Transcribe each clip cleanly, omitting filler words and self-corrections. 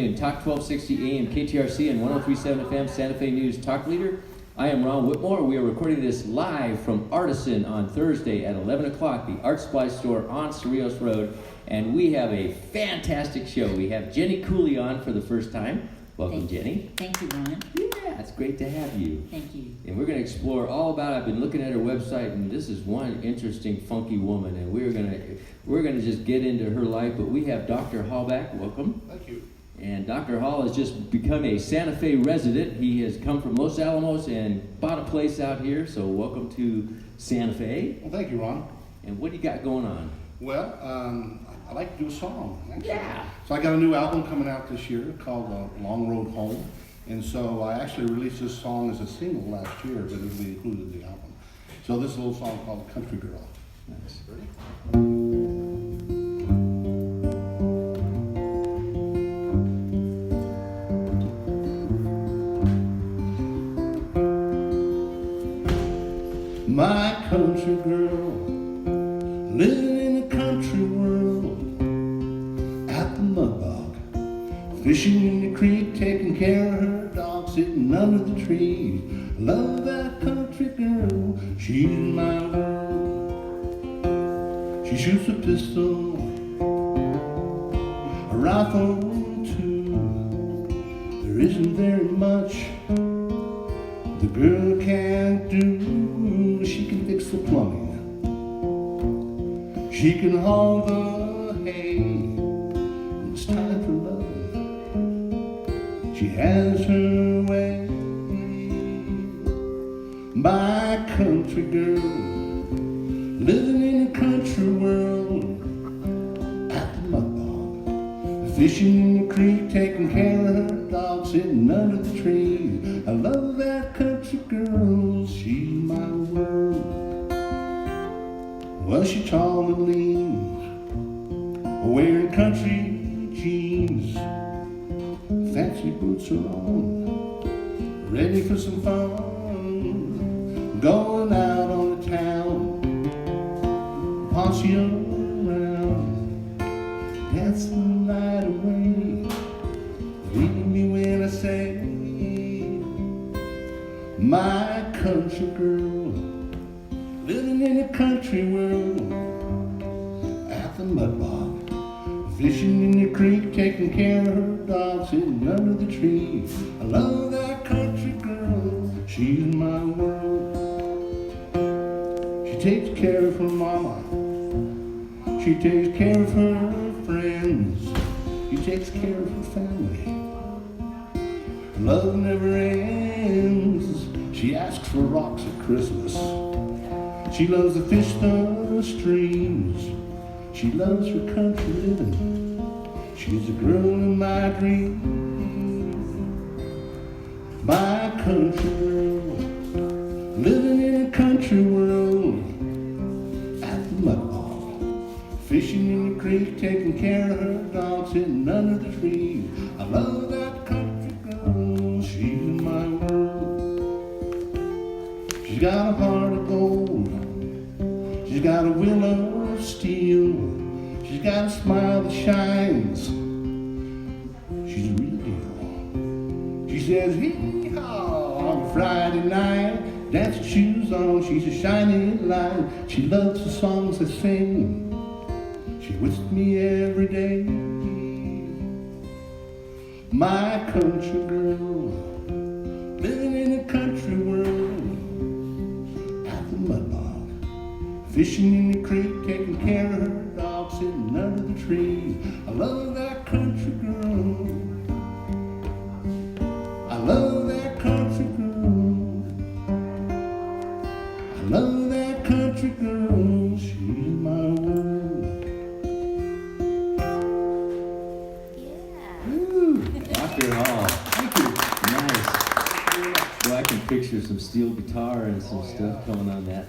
Talk 1260 AM KTRC and 1037 FM Santa Fe News Talk Leader. I am Ron Whitmore. We are recording this live from Artisan on Thursday at 11 o'clock, the Art Supply Store on Cerrillos Road. And we have a fantastic show. We have Jennie Cooley on for the first time. Welcome, Jennie. Thank you, Ron. Yeah, it's great to have you. Thank you. And we're going to explore all about it. I've been looking at her website, and this is one interesting, funky woman. And we're gonna just get into her life. But we have Dr. Hall back. Welcome. Thank you. And Dr. Hall has just become a Santa Fe resident. He has come from Los Alamos and bought a place out here. So welcome to Santa Fe. Well, thank you, Ron. And what do you got going on? Well, I like to do a song, actually. Yeah. So I got a new album coming out this year called Long Road Home. And so I actually released this song as a single last year, but it'll be included in the album. So this is a little song called Country Girl. Nice. Ready? My country girl, living in the country world, at the mud bog, fishing in the creek, taking care of her dog, sitting under the trees. Love that country girl, she's my world. She shoots a pistol, a rifle too. There isn't very much the girl can't do. She can fix the plumbing, she can haul the hay. When it's time for loving, she has her way. My country girl, living in a country world, at the mud bog, fishing in the creek, taking care of her dog, sitting under the trees. I love that country girl, she's my world. Well, she's tall and lean, wearing country jeans, fancy boots are on, ready for some fun, going out on the town, posse around, dancing the night away. Believe me when I say, my country girl, living in a country world, at the mud bog, fishing in the creek, taking care of her dog, sitting under the trees. I love that country girl, she's my world. She takes care of her mama, she takes care of her friends, she takes care of her family. Love never ends. She asks for rocks at Christmas. She loves to fish the streams. She loves her country living. She's a girl in my dreams. My country girl, living in a country world, at the mud bog, fishing in the creek, taking care of her dog, sitting under the trees. I love that country girl, she's my world. She's got a heart of gold, she's got a will of steel, she's got a smile that shines, she's a real deal. She says hee-haw on a Friday night, dancing shoes on, she's a shining light. She loves the songs I sing, she with me every day. My country girl, living in a country world, at the mud bog, fishing in the creek, taking care of her dog, sitting under the trees. I love that country girl, I love that country girl, I love that country girl, she's my world. Dr. Hall. Thank you. Nice. Well, I can picture some steel guitar and some stuff coming on that.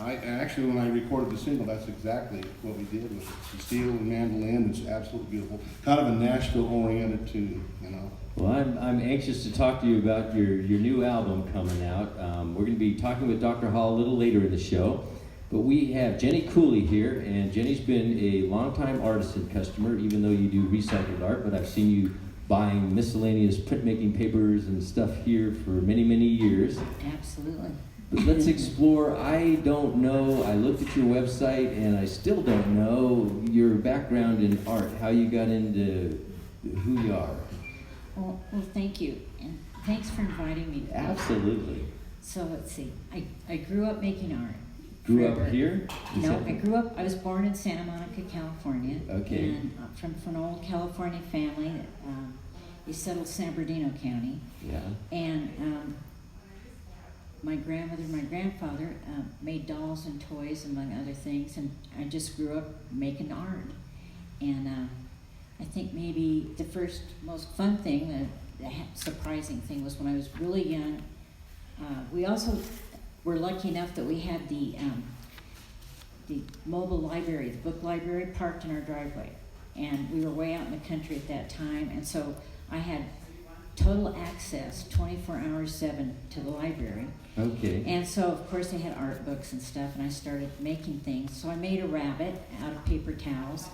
Actually, when I recorded the single, that's exactly what we did with the steel and mandolin. It's absolutely beautiful. Kind of a Nashville-oriented tune, you know. Well, I'm anxious to talk to you about your new album coming out. We're going to be talking with Dr. Hall a little later in the show. But we have Jennie Cooley here, and Jennie's been a longtime artisan customer, even though you do recycled art, but I've seen you buying miscellaneous printmaking papers and stuff here for many, many years. Absolutely. But let's explore. I don't know. I looked at your website and I still don't know your background in art, how you got into who you are. Well, thank you. And thanks for inviting me. Absolutely. So let's see. I grew up making art. Grew forever. up here? No, I was born in Santa Monica, California. Okay. And from an old California family that we settled San Bernardino County. Yeah. And my grandmother and my grandfather made dolls and toys, among other things, and I just grew up making art. And I think maybe the first most fun thing, the surprising thing, was when I was really young. We also were lucky enough that we had the mobile library, the book library, parked in our driveway. And we were way out in the country at that time, and so I had total access 24 hours 7 to the library. Okay. And so, of course, they had art books and stuff, and I started making things. So I made a rabbit out of paper towels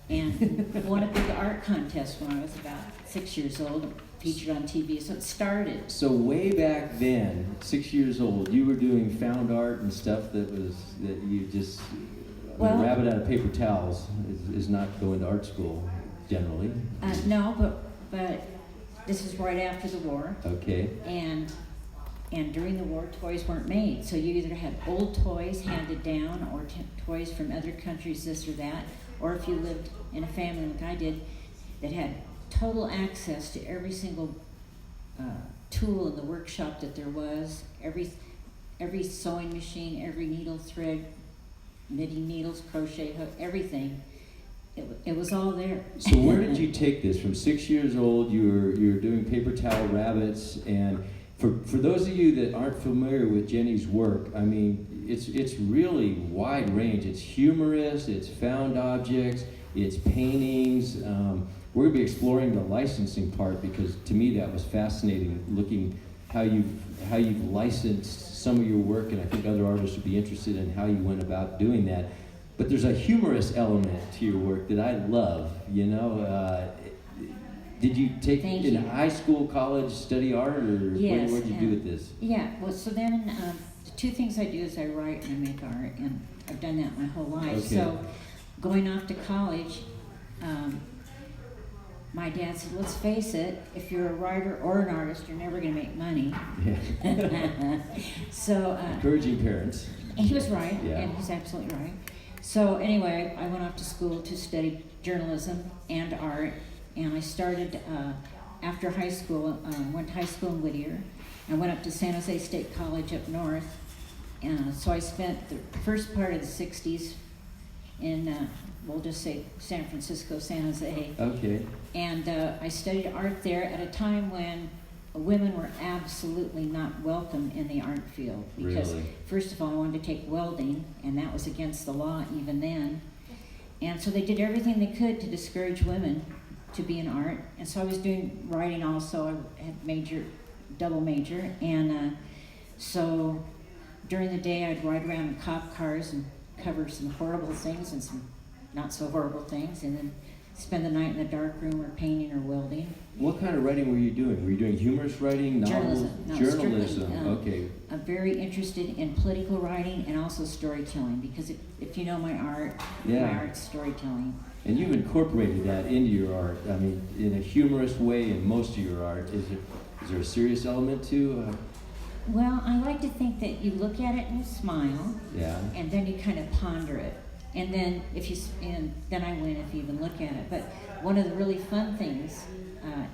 and won a big art contest when I was about 6 years old, and featured on TV. So it started. So way back then, 6 years old, you were doing found art and stuff that you just, Well, a rabbit out of paper towels is not going to art school generally. No, but this is right after the war. Okay. And during the war, toys weren't made. So you either had old toys handed down or toys from other countries, this or that, or if you lived in a family like I did that had total access to every single tool in the workshop that there was, every sewing machine, every needle thread, knitting needles, crochet hook, everything. It was all there. So where did you take this? From 6 years old, you were doing paper towel rabbits, and for those of you that aren't familiar with Jennie's work, I mean, it's really wide range. It's humorous, it's found objects, it's paintings. We're going to be exploring the licensing part because to me that was fascinating, looking how you've licensed some of your work, and I think other artists would be interested in how you went about doing that. But there's a humorous element to your work that I love, you know. Did you take in high school, college, study art, or yes, what did you do with this? Yeah, well, so then the two things I do is I write and I make art, and I've done that my whole life. Okay. So going off to college, my dad said, let's face it, if you're a writer or an artist, you're never going to make money. Yeah. So encouraging parents. he was right, Yeah. and he's absolutely right. So anyway, I went off to school to study journalism and art, and I started after high school, went to high school in Whittier, and went up to San Jose State College up north. So I spent the first part of the 60s in, we'll just say San Francisco, San Jose. Okay. And I studied art there at a time when women were absolutely not welcome in the art field. Because Really? first of all, I wanted to take welding, and that was against the law even then. And so they did everything they could to discourage women to be in art. And so I was doing writing also. I had double major. And so during the day I'd ride around in cop cars and cover some horrible things and some not so horrible things, and then spend the night in the dark room or painting or welding. What kind of writing were you doing? Were you doing humorous writing, novels? Journalism. No, Journalism. strictly, Okay. I'm very interested in political writing and also storytelling, because if you know my art, Yeah. my art's storytelling. And you've incorporated that into your art. I mean, in a humorous way in most of your art. Is there a serious element to? Well, I like to think that you look at it and you smile, Yeah. and then you kind of ponder it. And then then I win if you even look at it. But one of the really fun things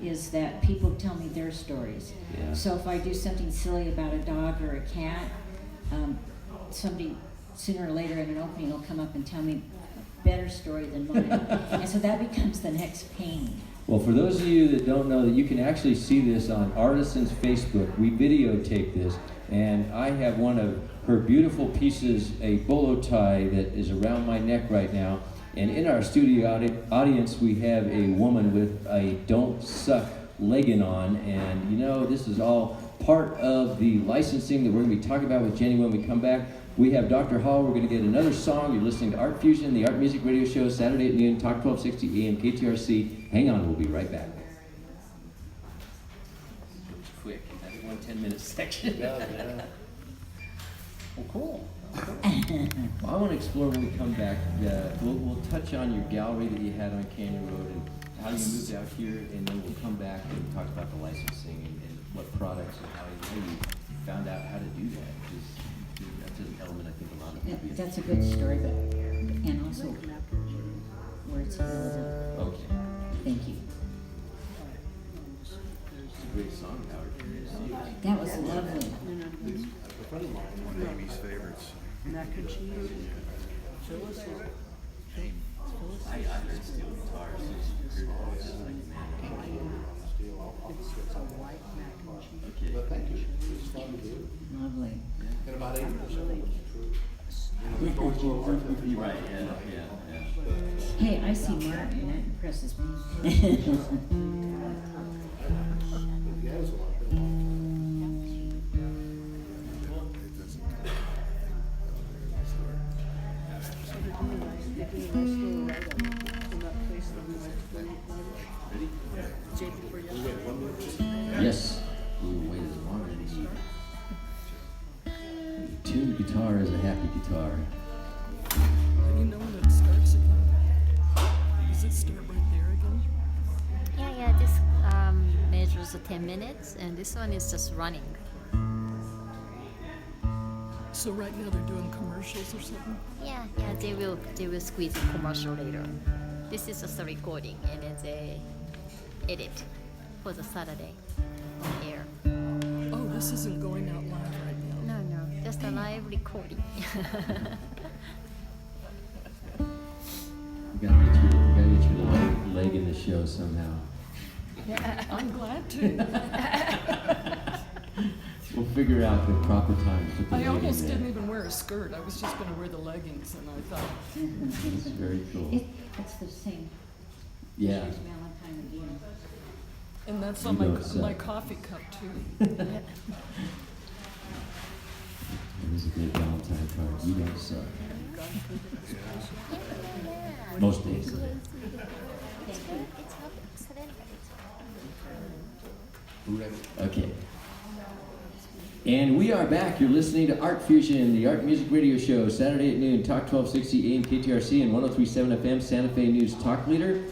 is that people tell me their stories. Yeah. So if I do something silly about a dog or a cat, somebody sooner or later in an opening will come up and tell me a better story than mine. And so that becomes the next painting. Well, for those of you that don't know, that you can actually see this on Artisan's Facebook. We videotape this, and I have one of her beautiful pieces, a bolo tie that is around my neck right now. And in our studio audience, we have a woman with a Don't Suck legging on. And you know, this is all part of the licensing that we're going to be talking about with Jennie when we come back. We have Dr. Hall. We're going to get another song. You're listening to Art Fusion, the Art Music Radio Show, Saturday at noon, Talk 1260 AM KTRC. Hang on, we'll be right back. quick. I think 10-minute section. Yeah. Well, cool. Well, I want to explore when we come back. We'll touch on your gallery that you had on Canyon Road and how you moved out here, and then we'll come back and talk about the licensing and what products and how you found out how to do that. Because that's an element I think a lot of people. That's a good story, but and also where it's relevant. Okay. Thank you. It's a great song, Howard. That was lovely. One of Amy's favorites. Mac and cheese. Phyllis. I heard steel guitars. It's just like, man. It's a white mac and cheese. Okay. But thank you. It's fun to do. Lovely. And about 80% of it's true. You're right, yeah. Hey, I see Martin. That impresses me. He has a lot. Yes. We'll wait as long as you need. Tuned guitar is a happy guitar. Do you know when it starts again? Does it start right there again? Yeah, this measures 10 minutes, and this one is just running. So right now they're doing commercials or something? Yeah, they will squeeze a commercial later. This is just a recording, and it's a edit for the Saturday on air. Oh, this isn't going out live right now. No, just a live recording. We gotta get your leg in the show somehow. I'm glad to. We'll figure out the proper time to put the I leg almost in there. didn't even wear a skirt. I was just going to wear the leggings, and I thought, It's very cool. It's the same. Yeah. There's Valentine again. and that's You on don't suck. my coffee cup too. It was a great Valentine card. You don't suck. Most days. It's not accidental. Okay. And we are back. You're listening to ARTFusion, the art music radio show, Saturday at noon, Talk 1260 AM KTRC and 103.7 FM Santa Fe News Talk Leader.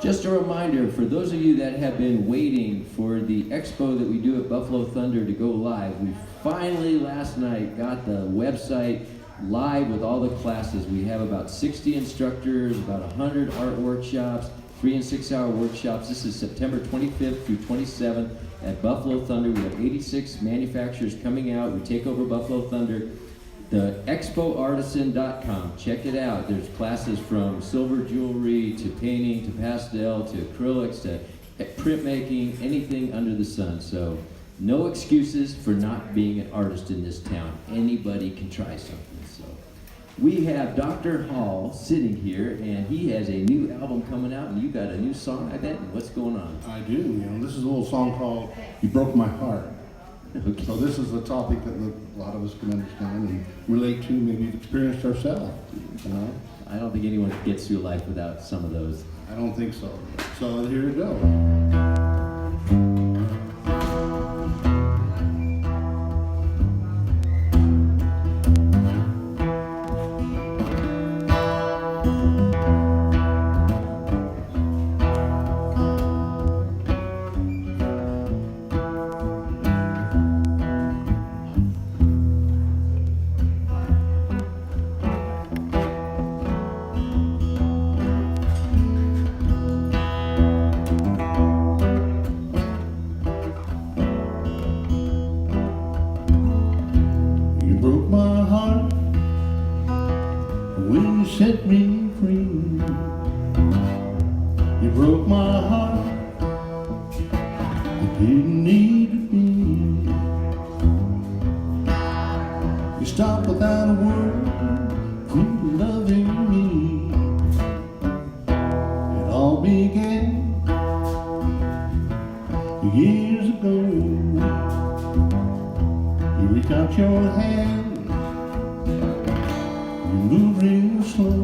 Just a reminder, for those of you that have been waiting for the expo that we do at Buffalo Thunder to go live, we finally last night got the website live with all the classes. We have about 60 instructors, about 100 art workshops, 3 and 6 hour workshops. This is September 25th through 27th at Buffalo Thunder. We have 86 manufacturers coming out. We take over Buffalo Thunder. The expoartisan.com. Check it out. There's classes from silver jewelry to painting to pastel to acrylics to printmaking, anything under the sun. So no excuses for not being an artist in this town. Anybody can try something. So we have Dr. Hall sitting here, and he has a new album coming out, and you got a new song, I bet. What's going on? I do. This is a little song called "You Broke My Heart." Okay. So this is a topic that a lot of us can understand and relate to, maybe we've experienced ourselves. I don't think anyone gets through life without some of those. I don't think so. So here we go. You broke my heart when you set me free. You broke my heart. You didn't need to be. You stopped without a word, quit loving me. It all began years ago. You reach out your hand, you move real slow.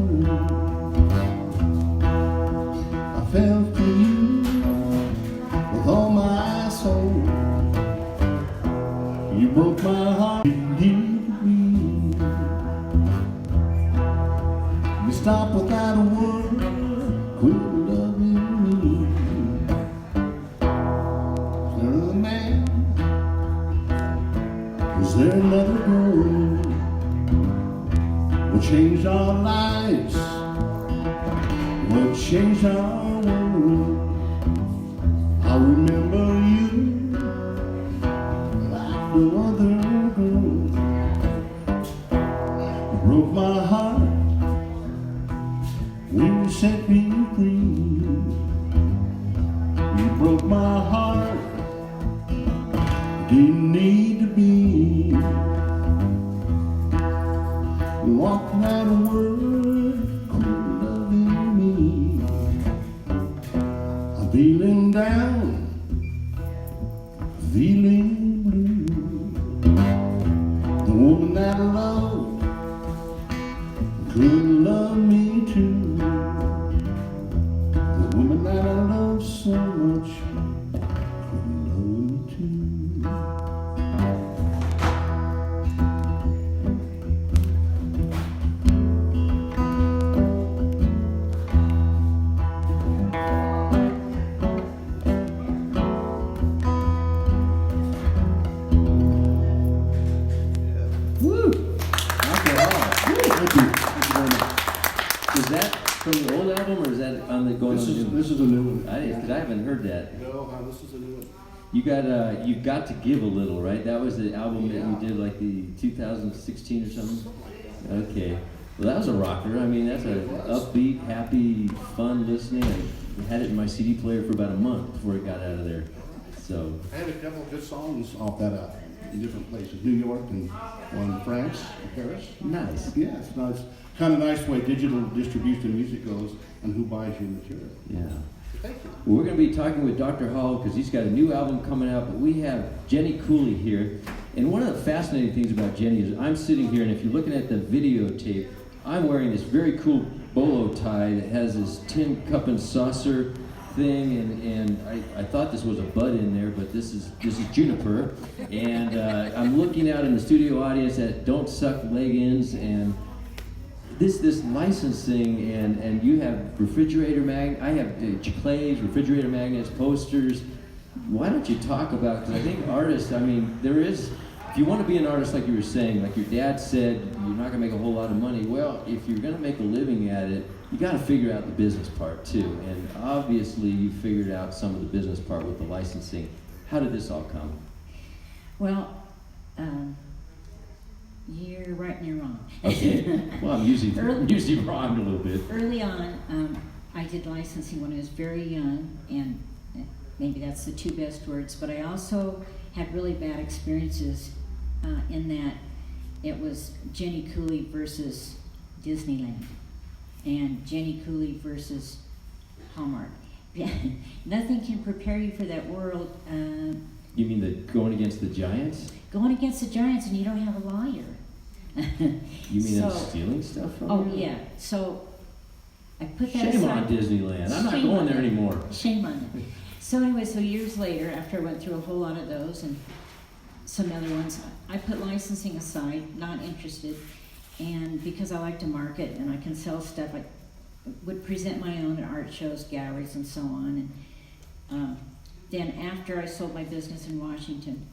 I fell for you with all my soul. Is there another girl will change our lives, will change our world? I remember you like no other girl. You broke my heart when you set me free. You broke my heart, didn't need to be. You walked without a word, quit loving me. I'm feeling down, feeling blue. The woman that I love couldn't love me too. The woman that I love so much couldn't love me too. Woo! Thank you. Thank you very much. Is that from the old album, or is that on the going This on the new one? is a new one. Because I haven't heard that. No, this is a new one. You've got to give a little, right? That was the album that you did, like the 2016 or something. Okay, well that was a rocker. I mean, that's a upbeat, happy, fun listening. I had it in my CD player for about a month before it got out of there. So I had a couple of good songs off that album in different places, New York and one in France, Paris. nice. Yeah, it's nice. Kind of nice way digital distribution music goes and who buys your material. Yeah. Thank you. Well, we're going to be talking with Dr. Hall because he's got a new album coming out, but we have Jennie Cooley here. And one of the fascinating things about Jennie is I'm sitting here, and if you're looking at the videotape, I'm wearing this very cool bolo tie that has this tin cup and saucer thing, and I thought this was a bud in there, but this is juniper. And I'm looking out in the studio audience at Don't Suck Leggings, and this licensing, and you have I have clays, refrigerator magnets, posters. Why don't you talk about, because I think artists, I mean, there is, if you want to be an artist like you were saying, like your dad said, you're not going to make a whole lot of money. Well, if you're going to make a living at it, you got to figure out the business part too. And obviously you figured out some of the business part with the licensing. How did this all come? Well, you're right and you're wrong. Okay. Well, I'm usually wrong a little bit. Early on, I did licensing when I was very young, and maybe that's the two best words, but I also had really bad experiences in that it was Jennie Cooley versus Disneyland, and Jennie Cooley versus Hallmark. Nothing can prepare you for that world. You mean going against the giants? Going against the giants, and you don't have a lawyer. You mean them stealing stuff from Oh you? yeah. So I put that Shame aside. on Disneyland. I'm not Shame going on there them. anymore. Shame on them. So anyway, so years later, after I went through a whole lot of those and some other ones, I put licensing aside, not interested, and because I like to market and I can sell stuff, I would present my own at art shows, galleries, and so on. And then after I sold my business in Washington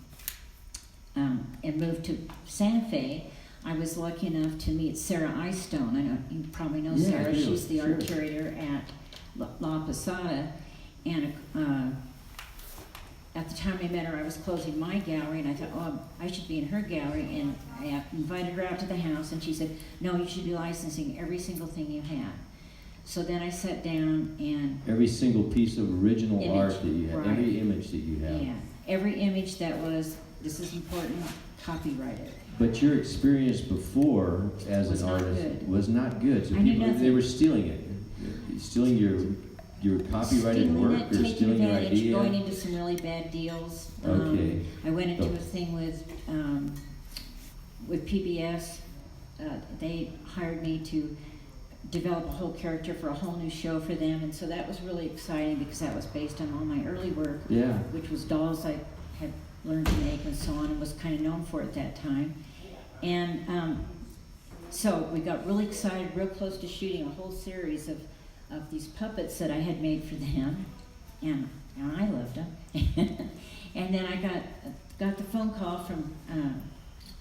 and moved to Santa Fe, I was lucky enough to meet Sarah Eystone. I know you probably know Yeah, I Sarah. do. She's the art Sure. curator at La Posada. And at the time I met her, I was closing my gallery, and I thought, oh, I should be in her gallery. And I invited her out to the house, and she said, no, you should be licensing every single thing you have. So then I sat down and Every single piece of original Image, art that you have, right. every image that you have. yeah, every image that was, this is important, copyrighted. But your experience before as Was an not artist good. was not good. So I knew people, they nothing. were stealing it. Stealing your copyrighted Stealing work, it, or taking stealing your advantage, idea. going into some really bad deals. Okay. I went into So- a thing with PBS. They hired me to develop a whole character for a whole new show for them, and so that was really exciting because that was based on all my early work, Yeah. which was dolls I had learned to make and so on, and was kind of known for at that time. And so we got really excited, real close to shooting a whole series of these puppets that I had made for them, and I loved them. And then I got the phone call from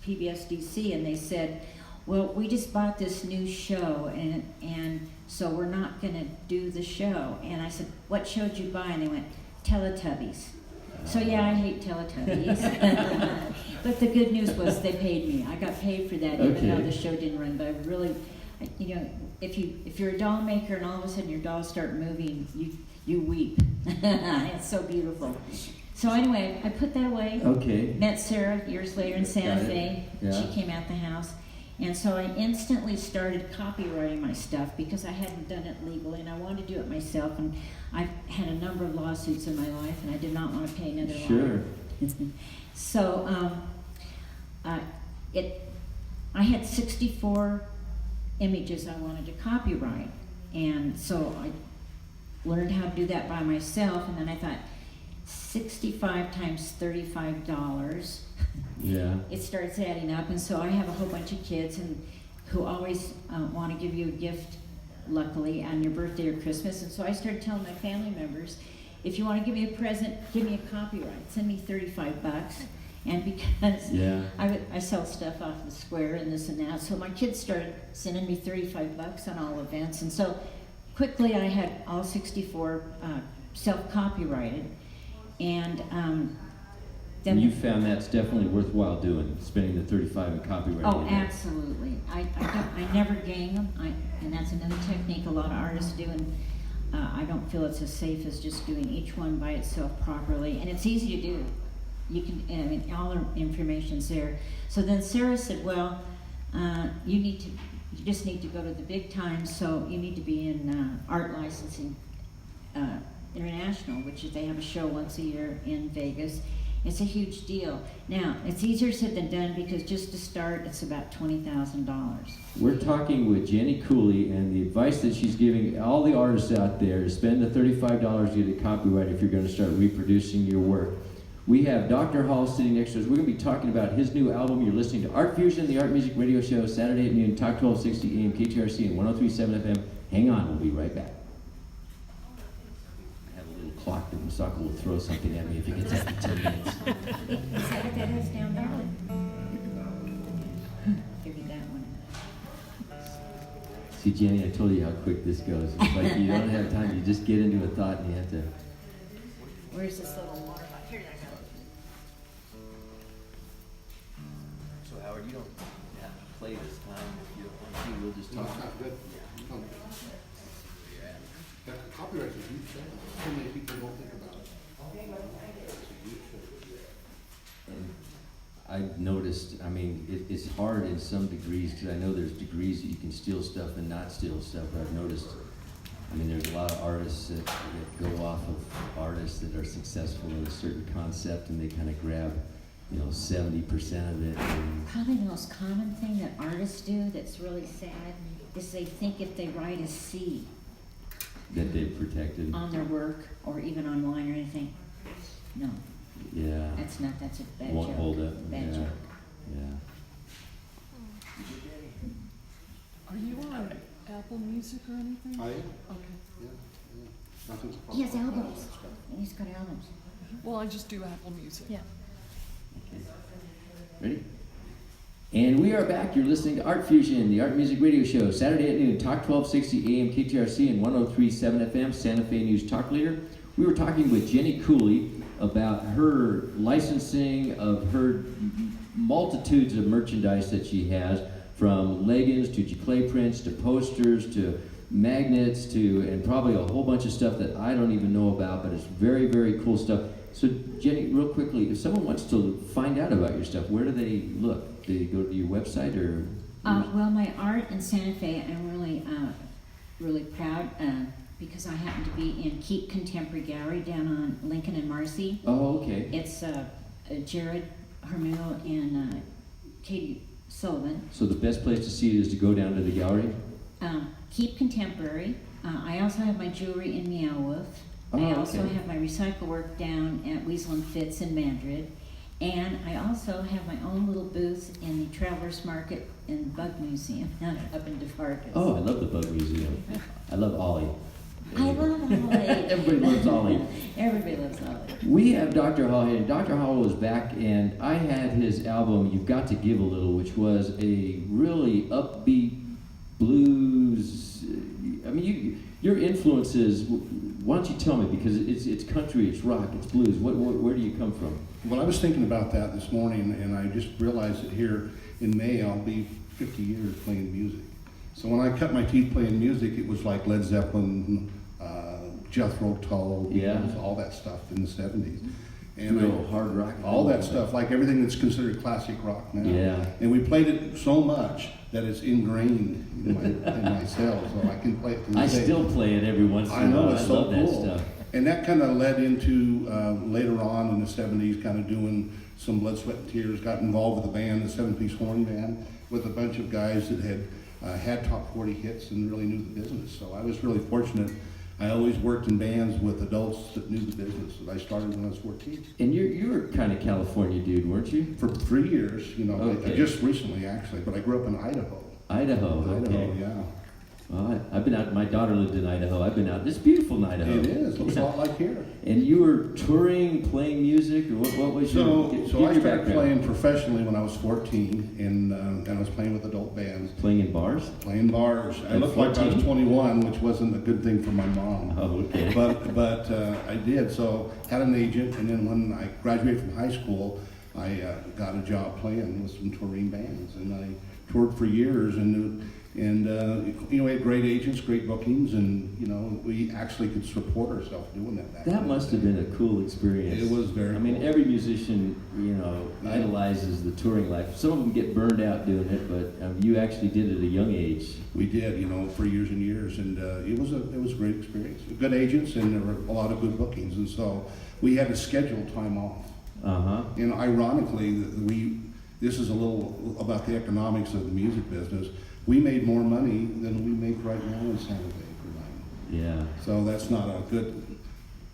PBSDC, and they said, well, we just bought this new show, and so we're not going to do the show. And I said, what show did you buy? And they went, Teletubbies. So yeah, I hate Teletubbies. But the good news was they paid me. I got paid for that, even though the show didn't run. But I really, you know, if you're a doll maker and all of a sudden your dolls start moving, you weep. It's so beautiful. So anyway, I put that away. Okay. Met Sarah years later in Santa Fe. Yeah. She came out the house. And so I instantly started copyrighting my stuff because I hadn't done it legally and I wanted to do it myself. And I've had a number of lawsuits in my life and I did not want to pay another lawyer. So I had 64 images I wanted to copyright. And so I learned how to do that by myself. And then I thought, 65 times $35. Yeah. It starts adding up, and so I have a whole bunch of kids who always want to give you a gift, luckily, on your birthday or Christmas. And so I started telling my family members, if you want to give me a present, give me a copyright. Send me $35. And because I sell stuff off the square and this and that, so my kids started sending me $35 on all events. And so quickly I had all 64 self-copyrighted. And then you found that's definitely worthwhile doing, spending the 35 in copyright. Oh, absolutely. I never gang them, and that's another technique a lot of artists do, and I don't feel it's as safe as just doing each one by itself properly, and it's easy to do. You can, I mean, all the information's there. So then Sarah said, well, you just need to go to the big time, so you need to be in art licensing international, which is they have a show once a year in Vegas. It's a huge deal. Now, it's easier said than done because just to start, it's about $20,000. We're talking with Jennie Cooley, and the advice that she's giving all the artists out there is spend the $35 to get a copyright if you're going to start reproducing your work. We have Dr. Hall sitting next to us. We're going to be talking about his new album. You're listening to ARTFusion, the Art Music Radio Show, Saturday at noon, Talk 1260 AM, KTRC, and 103.7 FM. Hang on, we'll be right back. Clock that Masako will throw something at me if he gets up in 10 minutes. Is that what that is down there? Figured that one out. See, Jennie, I told you how quick this goes. It's like you don't have time. You just get into a thought and you have to... Where's this little water bottle? Here, I go. So, Howard, you don't have to play this time if you don't want to. We'll just talk. It's not good. Copyright's a huge thing. So many people don't think about it. It's a huge thing. And I've noticed, I mean, it's hard in some degrees because I know there's degrees that you can steal stuff and not steal stuff, but I've noticed, I mean, there's a lot of artists that go off of artists that are successful in a certain concept and they kind of grab, 70% of it. Probably the most common thing that artists do that's really sad is they think if they write a C that they've protected on their work or even online or anything. No. Yeah. That's a bad Won't joke. hold up. Bad joke. Yeah. Are you on Apple Music or anything? I am. Okay. Yeah. He has albums. He's got albums. Well, I just do Apple Music. Yeah. Okay. Ready? And we are back. You're listening to ARTFusion, the Art Music Radio Show, Saturday at noon, Talk 1260 AM, KTRC, and 103.7 FM, Santa Fe News Talk Leader. We were talking with Jennie Cooley about her licensing of her multitudes of merchandise that she has, from leggings to clay prints to posters to magnets to, and probably a whole bunch of stuff that I don't even know about, but it's very, very cool stuff. So, Jennie, real quickly, if someone wants to find out about your stuff, where do they look? Do they go to your website or? Well, my art in Santa Fe, I'm really, really proud because I happen to be in Keep Contemporary Gallery down on Lincoln and Marcy. Oh, okay. It's Jared Hermel and Katie Sullivan. So the best place to see it is to go down to the gallery? Keep Contemporary. I also have my jewelry in Meowwolf. Oh, I also okay. have my recycle work down at Weasel and Fitz in Madrid. And I also have my own little booth in the Travelers Market in the Bug Museum up in DeFarcus. Oh, I love the Bug Museum. I love Ollie. I love Holly. Everybody loves Holly. Everybody loves Holly. We have Dr. Holly, and Dr. Holly was back, and I had his album, You've Got to Give a Little, which was a really upbeat blues. I mean, your influences, why don't you tell me, because it's country, it's rock, it's blues. Where do you come from? Well, I was thinking about that this morning, and I just realized that here in May I'll be 50 years playing music. So when I cut my teeth playing music, it was like Led Zeppelin, Jethro Tull, Beatles, all that stuff in the 70s. And real hard rock. all that stuff, like everything that's considered classic rock now. Yeah. And we played it so much that it's ingrained in my cells, so I can play it to this I day. still play it every once in a I know, while. it's I so love that cool. stuff. And that kind of led into later on in the 70s, kind of doing some Blood, Sweat, and Tears, got involved with a band, the 7-piece horn band, with a bunch of guys that had top 40 hits and really knew the business. So I was really fortunate. I always worked in bands with adults that knew the business. I started when I was 14. And you were kind of California dude, weren't you? For 3 years, Okay. just recently actually, but I grew up in Idaho. Idaho, okay. Yeah. Well, I've been out, my daughter lived in Idaho. I've been out. It's beautiful in Idaho. It is. Looks a Yeah. lot like here. And you were touring, playing music, or what was So your I your started background? playing professionally when I was 14, and I was playing with adult bands, Playing in bars? playing bars. I At looked like I 14? was 21, which wasn't a good thing for my mom. Oh, okay. But I did. So had an agent, and then when I graduated from high school, I got a job playing with some touring bands, and I toured for years, and we had great agents, great bookings, and we actually could support ourselves doing that. Back That then. must have been a cool experience. It was very I mean, cool. every musician, Yeah. idolizes the touring life. Some of them get burned out doing it, but you actually did it at a young age. We did, for years and years, and it was a great experience. Good agents, and there were a lot of good bookings, and so we had to schedule time off. Uh-huh. And ironically, this is a little about the economics of the music business. We made more money than we make right now in Santa Fe per night. Yeah. So that's not a good.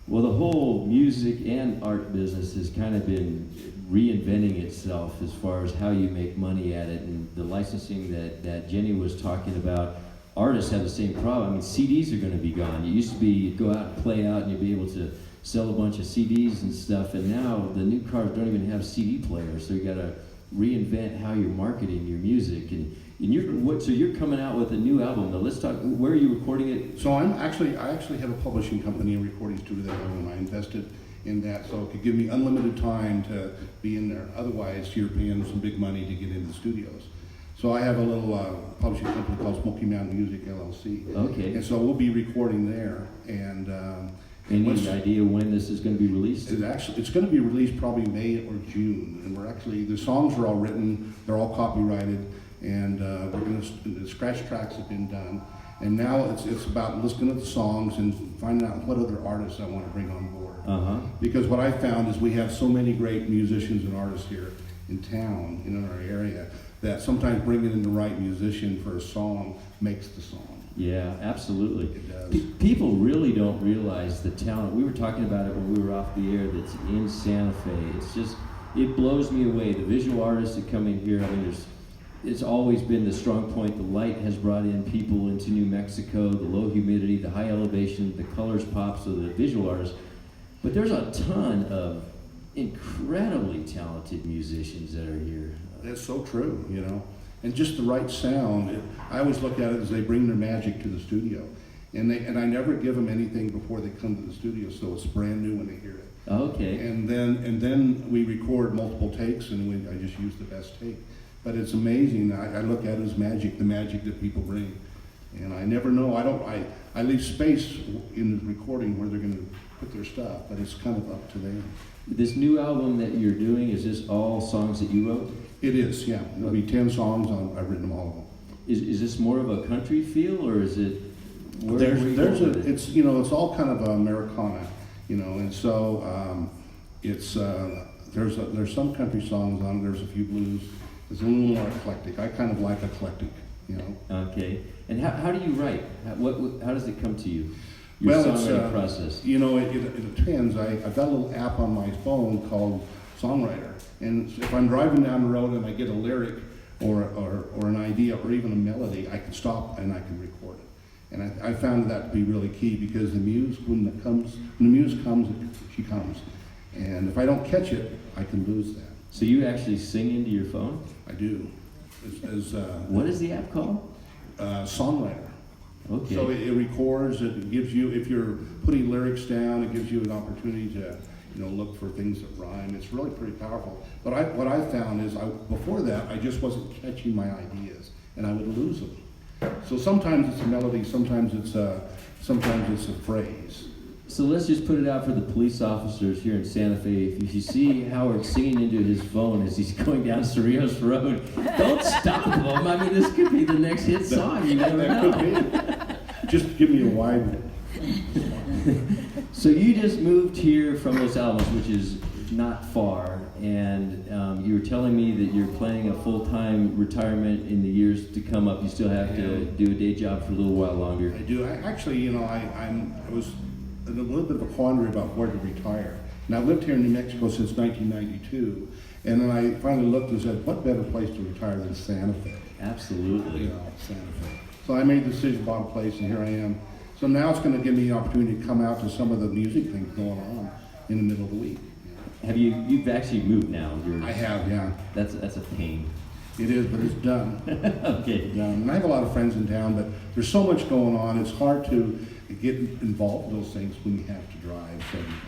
Well, the whole music and art business has kind of been reinventing itself as far as how you make money at it, and the licensing that Jennie was talking about. Artists have the same problem. I mean, CDs are going to be gone. It used to be you'd go out and play out and you'd be able to sell a bunch of CDs and stuff, and now the new cars don't even have CD players, so you got to reinvent how you're marketing your music. And so you're coming out with a new album. Now let's talk. Where are you recording it? So I actually have a publishing company and recording studio that I own. I invested in that, so it could give me unlimited time to be in there. Otherwise, you're paying some big money to get into the studios. So I have a little publishing company called Smoky Mountain Music LLC. Okay. And so we'll be recording there. And Any idea when this is going to be released? it's going to be released probably May or June. And the songs are all written. They're all copyrighted. And the scratch tracks have been done. And now it's about listening to the songs and finding out what other artists I want to bring on board. Uh-huh. Because what I found is we have so many great musicians and artists here in town, in our area, that sometimes bringing in the right musician for a song makes the song. Yeah, absolutely. It does. People really don't realize the talent. We were talking about it when we were off the air that's in Santa Fe. It blows me away. The visual artists that come in here, I mean, it's always been the strong point. The light has brought in people into New Mexico, the low humidity, the high elevation, the colors pop, so the visual artists. But there's a ton of incredibly talented musicians that are here. That's so true, and just the right sound. I always look at it as they bring their magic to the studio, and I never give them anything before they come to the studio, so it's brand new when they hear it. Okay. And then we record multiple takes, and I just use the best take. But it's amazing. I look at it as magic, the magic that people bring, and I never know. I leave space in the recording where they're going to put their stuff, but it's kind of up to them. This new album that you're doing, is this all songs that you wrote? It is, yeah. There'll be 10 songs. I've written them all of them. Is this more of a country feel, or is it? It's all kind of Americana, and so there's some country songs on. There's a few blues. It's a little more eclectic. I kind of like eclectic, Okay. And how do you write? How does it come to you? Your Well, songwriting process. It depends. I've got a little app on my phone called Songwriter, and if I'm driving down the road and I get a lyric or an idea or even a melody, I can stop and I can record it. And I found that to be really key, because the muse, when the muse comes, she comes. And if I don't catch it, I can lose that. So you actually sing into your phone? I do. What is the app called? Songwriter. Okay. So it records, it gives you, if you're putting lyrics down, it gives you an opportunity to, look for things that rhyme. It's really pretty powerful. But what I found is, before that, I just wasn't catching my ideas, and I would lose them. So sometimes it's a melody, sometimes it's a phrase. So let's just put it out for the police officers here in Santa Fe. If you see Howard singing into his phone as he's going down Cerrillos Road, don't stop him. I mean, this could be the next hit song. You never know. Could be. Just give me a wide. So you just moved here from Los Alamos, which is not far, and you were telling me that you're planning a full-time retirement in the years to come up. You still have to do a day job for a little while longer. I do. I was in a little bit of a quandary about where to retire. And I lived here in New Mexico since 1992, and then I finally looked and said, what better place to retire than Santa Fe? Absolutely. Santa Fe. So I made the decision, bought a place, and here I am. So now it's going to give me the opportunity to come out to some of the music things going on in the middle of the week. Have you've actually moved now? I have, yeah. That's a pain. It is, but it's done. Okay. It's done. And I have a lot of friends in town, but there's so much going on. It's hard to get involved in those things when you have to drive 70 miles.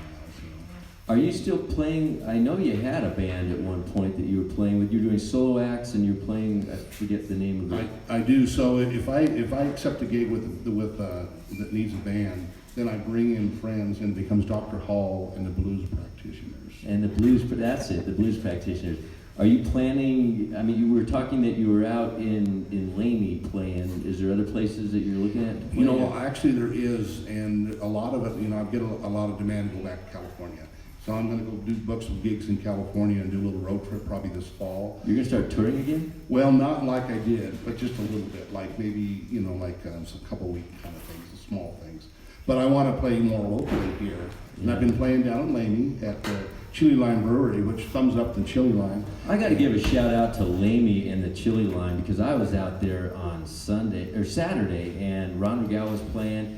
Are you still playing? I know you had a band at one point that you were playing with. You're doing solo acts, and you're playing. I forget the name of it. I do. So if I accept a gig that needs a band, then I bring in friends, and it becomes Dr. Hall and the Blues Practitioners. And the blues. That's it. The Blues Practitioners. Are you planning? I mean, you were talking that you were out in Lamy playing. Is there other places that you're looking at? To play at? Actually there is, and a lot of it. I get a lot of demand to go back to California. So I'm going to go book some gigs in California and do a little road trip probably this fall. You're going to start touring again? Well, not like I did, but just a little bit, like maybe, some couple week kind of things, the small things. But I want to play more locally here. And I've been playing down in Lamy at the Chili Line Brewery, which thumbs up the Chili Line. I got to give a shout out to Lamy and the Chili Line, because I was out there on Saturday, and Ron Regal was playing.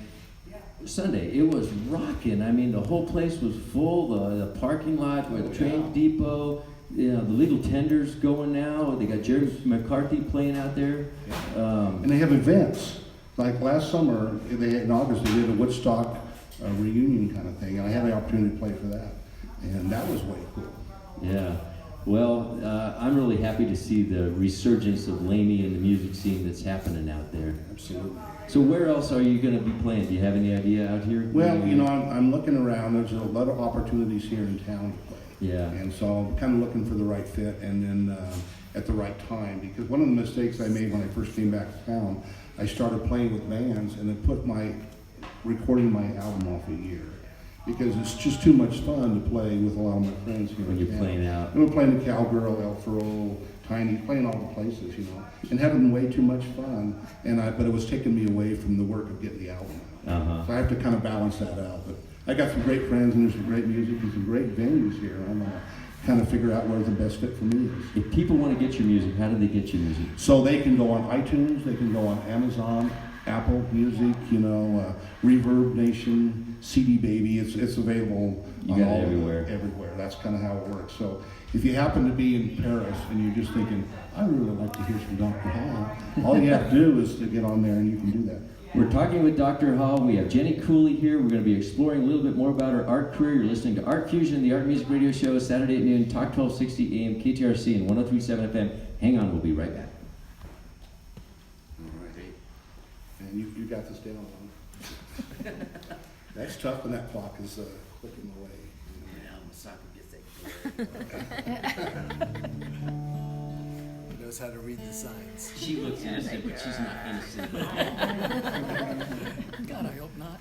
Sunday, it was rocking. I mean, the whole place was full. The parking lot where the train depot, the legal tenders going now. They got Jerry McCarthy playing out there. And they have events. Like last summer, in August, they did a Woodstock reunion kind of thing, and I had the opportunity to play for that. And that was way cool. Yeah. Well, I'm really happy to see the resurgence of Lamy and the music scene that's happening out there. Absolutely. So where else are you going to be playing? Do you have any idea out here? Well, I'm looking around. There's a lot of opportunities here in town to play. Yeah. And so I'm kind of looking for the right fit, and then at the right time. Because one of the mistakes I made when I first came back to town, I started playing with bands, and it put recording my album off a year. Because it's just too much fun to play with a lot of my friends here. When you're playing out. And we're playing the Cowgirl, El Furrow, Tiny, playing all the places, and having way too much fun. But it was taking me away from the work of getting the album out. Uh-huh. So I have to kind of balance that out. But I got some great friends, and there's some great music and some great venues here. I'm gonna kind of figure out where the best fit for me is. If people want to get your music, how do they get your music? So they can go on iTunes, they can go on Amazon, Apple Music, Reverb Nation, CD Baby. It's available. You got it everywhere. Everywhere. That's kind of how it works. So if you happen to be in Paris and you're just thinking, I really like to hear some Dr. Hall, all you have to do is to get on there, and you can do that. We're talking with Dr. Hall. We have Jennie Cooley here. We're going to be exploring a little bit more about her art career. You're listening to ARTFusion, the Art Music Radio Show, Saturday at noon, Talk 1260 AM, KTRC, and 103.7 FM. Hang on, we'll be right back. All right. And you got this down, huh? That's tough when that clock is clicking away. He knows how to read the signs. She looks innocent, but she's not innocent. God, I hope not.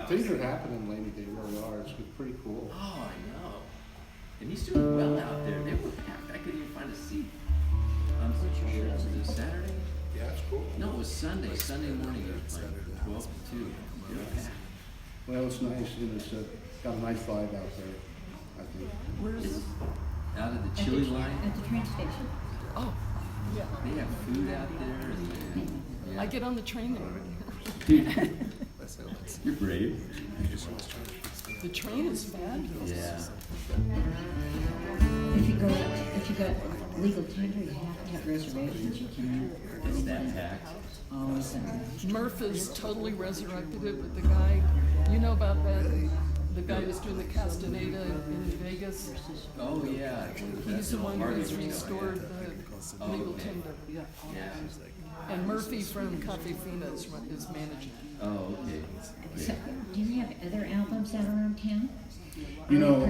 Things are happening lately. They really are. It's pretty cool. Oh, I know. And he's doing well out there. They were packed. I couldn't even find a seat. I'm pretty sure it was Saturday. Yeah, it's cool. No, it was Sunday. Sunday morning. It was like 12 to 2. They were packed. Well, it's nice. It's got a nice vibe out there, I think. Where is It's this? out of the Chili Line. At the train station. Oh, Yeah. They have food out there. And, I get on the train there. dude, you're brave. The train is fabulous. Yeah. If you got legal tender, you have to have reservations. You can't. It's that tax. Always. Murph has totally resurrected it with the guy. You know about that? The guy who's doing the Castaneda in Vegas. Oh yeah. He's the one who's restored the legal okay. tender. Yeah. Yeah. And Murphy from Cafe Fina is managing. Oh, okay. So, do you have other albums out around town? You know,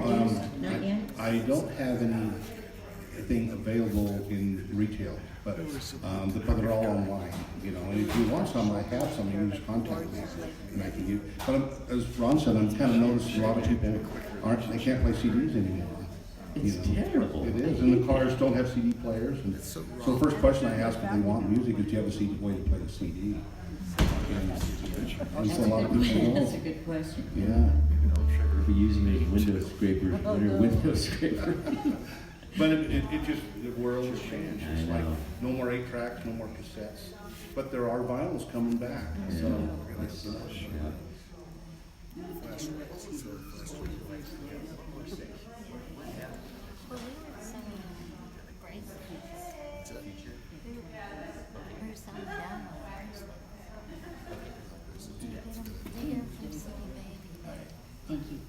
Not yet? I don't have anything available in retail, but they're all online, you know, and if you want some, I have some, you can just contact me and I can give. But as Ron said, I'm kind of noticing a lot of people they can't play CDs anymore. It's terrible. It is, and the cars don't have CD players, and so the first question I ask if they want music is, do you have a CD, way to play the CD? And so a lot of people don't. That's a good question. Yeah. We're using a window scraper. Window scraper. But it just, the world has changed. I It's like, know. no more 8-tracks, no more cassettes. But there are vinyls coming back, so. Yeah. you know. Well, we were selling bracelets. We were selling downloads. Do you get them from City Baby? Thank you.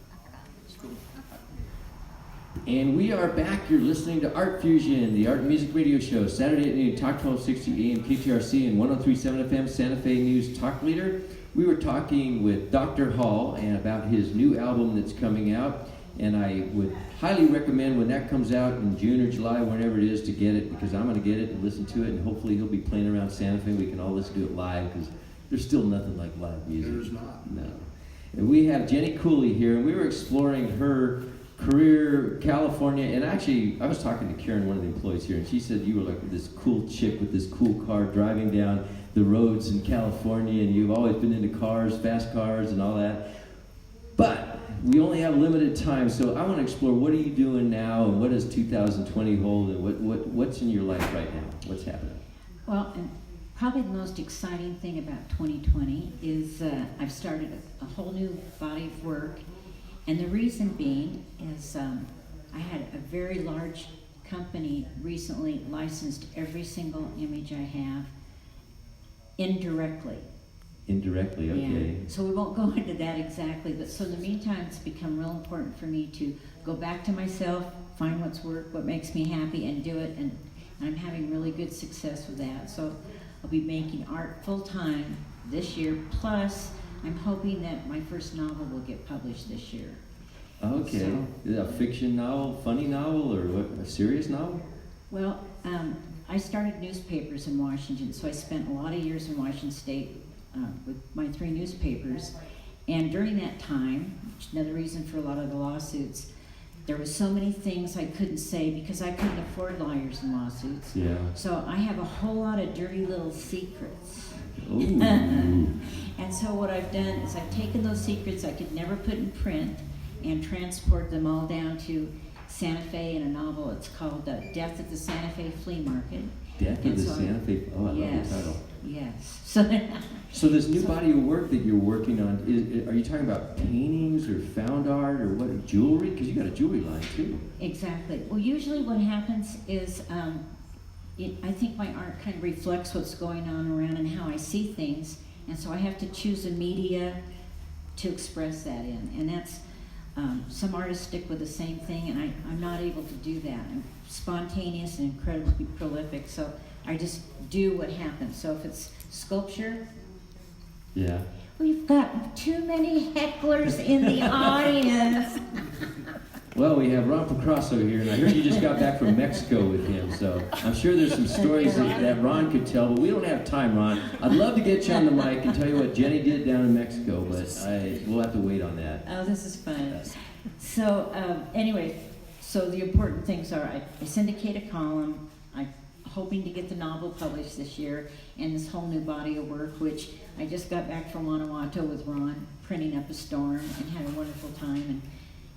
And we are back. You're listening to Art Fusion, the art and music radio show, Saturday at noon, Talk 1260 AM, KTRC, and 103.7 FM, Santa Fe News Talk Leader. We were talking with Dr. Hall and about his new album that's coming out, and I would highly recommend when that comes out in June or July, whenever it is, to get it, because I'm going to get it and listen to it, and hopefully he'll be playing around Santa Fe. We can all listen to it live, because there's still nothing like live music. There's not. No. And we have Jennie Cooley here, and we were exploring her career, California, and actually, I was talking to Karen, one of the employees here, and she said you were like this cool chick with this cool car driving down the roads in California, and you've always been into cars, fast cars, and all that. But we only have limited time, so I want to explore what are you doing now, and what does 2020 hold, and what's in your life right now? What's happening? Well, and probably the most exciting thing about 2020 is I've started a whole new body of work. And the reason being is I had a very large company recently licensed every single image I have indirectly. Indirectly, okay. Yeah. So we won't go into that exactly, but so in the meantime, it's become real important for me to go back to myself, find what's work, what makes me happy, and do it. And I'm having really good success with that. So I'll be making art full time this year. Plus, I'm hoping that my first novel will get published this year. Okay. So- Is it a fiction novel, funny novel, or what, a serious novel? Well, I started newspapers in Washington, so I spent a lot of years in Washington State with my 3 newspapers. And during that time, which is another reason for a lot of the lawsuits, there were so many things I couldn't say because I couldn't afford lawyers and lawsuits. Yeah. So I have a whole lot of dirty little secrets. Ooh. And so what I've done is I've taken those secrets I could never put in print and transport them all down to Santa Fe in a novel. It's called Death at the Santa Fe Flea Market. Death of And the so Santa Fe. Oh, I yes, love the title. yes. So this new body of work that you're working on, are you talking about paintings or found art or what, jewelry? Because you got a jewelry line too. Exactly. Well, usually what happens is I think my art kind of reflects what's going on around and how I see things, and so I have to choose a media to express that in, and that's some artists stick with the same thing, and I'm not able to do that. I'm spontaneous and incredibly prolific, so I just do what happens. So if it's sculpture, Yeah. we've got too many hecklers in the audience. Well, we have Ron Picasso here, and I heard you just got back from Mexico with him, so I'm sure there's some stories that Ron could tell, but we don't have time, Ron. I'd love to get you on the mic and tell you what Jennie did down in Mexico, but we'll have to wait on that. Oh, this is fun. So anyway, so the important things are I syndicate a column. I'm hoping to get the novel published this year and this whole new body of work, which I just got back from Guanajuato with Ron, printing up a storm, and had a wonderful time,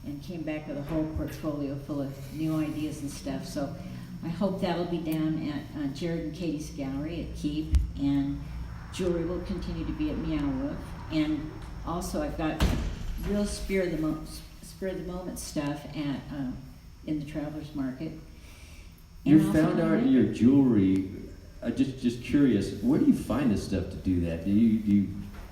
and came back with a whole portfolio full of new ideas and stuff. So I hope that'll be down at Jared and Katie's gallery at Keep, and jewelry will continue to be at Meow Wolf. And also, I've got real spur of the moment stuff at in the Travelers Market. Your And also found art and your jewelry. Just curious, where do you find this stuff to do that? Do you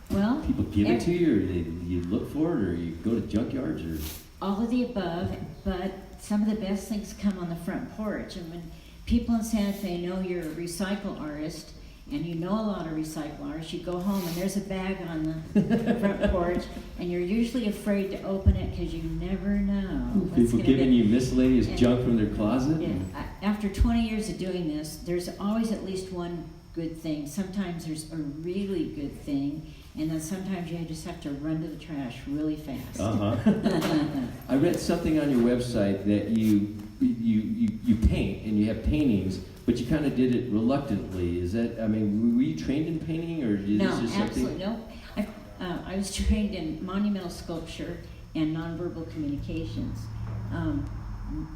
well, people give it to you, or you look for it, or you go to junkyards, or all of the above, but some of the best things come on the front porch. And when people in Santa Fe know you're a recycle artist, and you know a lot of recycle artists, you go home and there's a bag on the front porch, and you're usually afraid to open it because you never know. what's people gonna giving be. you miscellaneous And- junk from their closet? Yeah. After 20 years of doing this, there's always at least one good thing. Sometimes there's a really good thing, and then sometimes you just have to run to the trash really fast. I read something on your website that you paint, and you have paintings, but you kind of did it reluctantly. Is that, I mean, were you trained in painting, or is No, this just something? absolutely no. I was trained in monumental sculpture and nonverbal communications.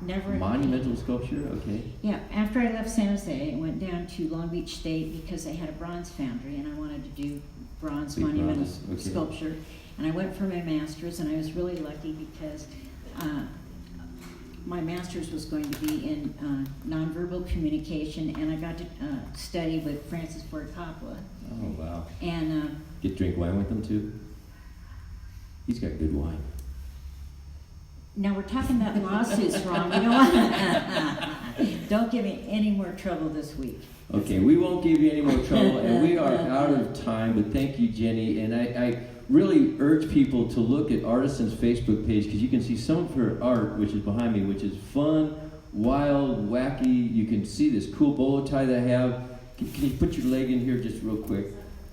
Never in Monumental sculpture, okay. Yeah, after I left San Jose, I went down to Long Beach State because they had a bronze foundry, and I wanted to do bronze Big monumental bronze, okay. sculpture. And I went for my master's, and I was really lucky because my master's was going to be in nonverbal communication, and I got to study with Francis Ford Coppola. Oh, wow. And Get drink wine with him, too? He's got good wine. now we're talking about lawsuits, Ron. We don't give me any more trouble this week. Okay, we won't give you any more trouble, and we are out of time, but thank you, Jennie. And I really urge people to look at Artisan's Facebook page, because you can see some of her art, which is behind me, which is fun, wild, wacky. You can see this cool bolo tie that I have. Can you put your leg in here just real quick?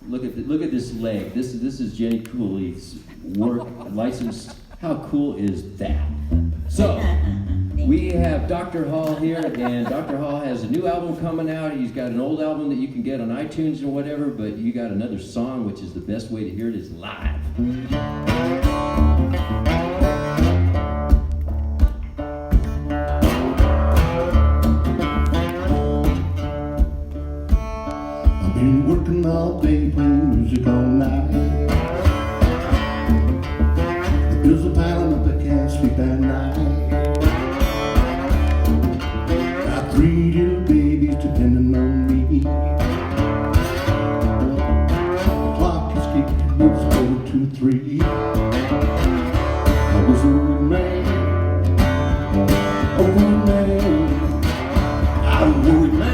Look at this leg. This is Jennie Cooley's work, licensed. How cool is that? So, we have Dr. Hall here, and Dr. Hall has a new album coming out. He's got an old album that you can get on iTunes and whatever, but you got another song, which is the best way to hear it is live. I've been working all day, playing music all night. The bills are piling up, I can't sleep at night. Got 3 little babies depending on me. The clock is keeping moves over 2, 3. I was a worried man, a worried man. I was a worried man.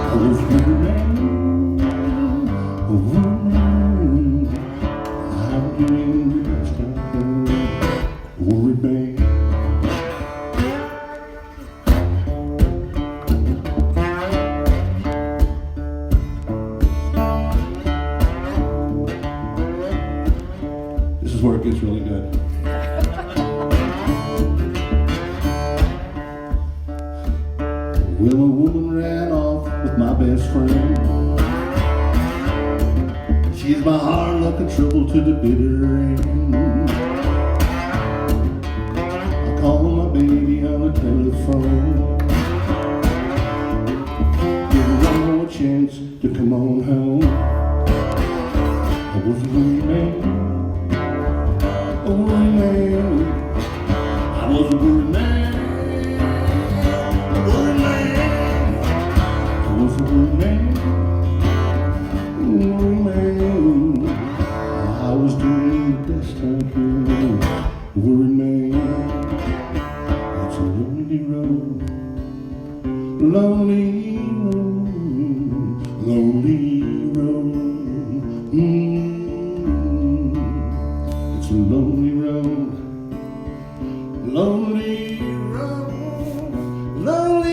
I was a worried man, a worried man. I'm doing the best I can, a worried man. This is where it gets really good. Well, a woman ran off with my best friend. She's my hard luck and trouble to the bitter end. I call my baby on the telephone. Give her one more chance to come on home. I was a worried man, a worried man. I was a worried man. I was a worried man, a worried man. I was doing the best I could, a worried man. It's a lonely road, lonely road, lonely road. It's a lonely road, lonely road, lonely.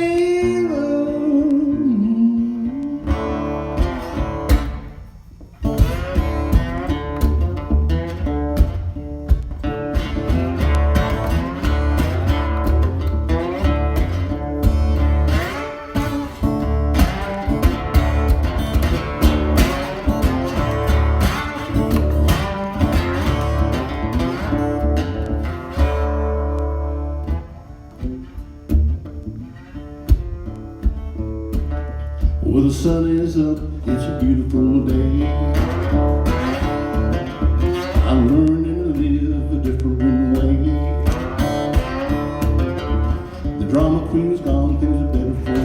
sun is up, it's a beautiful day. I'm learning to live a different way. The drama queen is gone, things are better for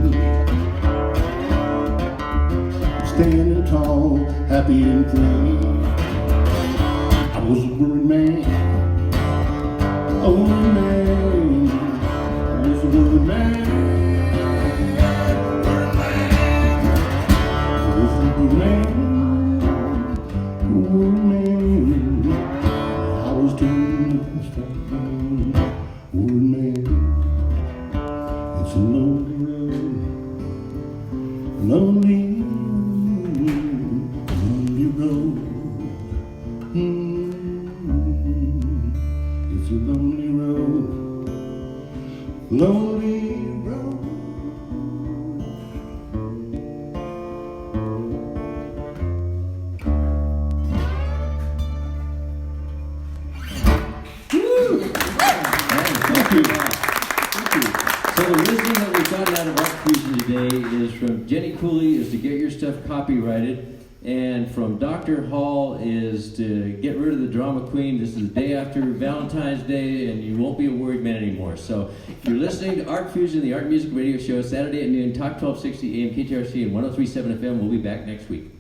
me. Standing tall, happy and free. I was a worried man, a worried man. I was a worried man. It's a lonely road, lonely, lonely road. It's a lonely road, lonely road. Thank you. So the wisdom that we got out of ARTFusion today is from Jennie Cooley is to get your stuff copyrighted, and from Dr. Hall is to get rid of the drama queen. This is the day after Valentine's Day, and you won't be a worried man anymore. So if you're listening to ARTFusion, the Art Music Radio Show, Saturday at noon, Talk 1260 AM KTRC and 103.7 FM. We'll be back next week.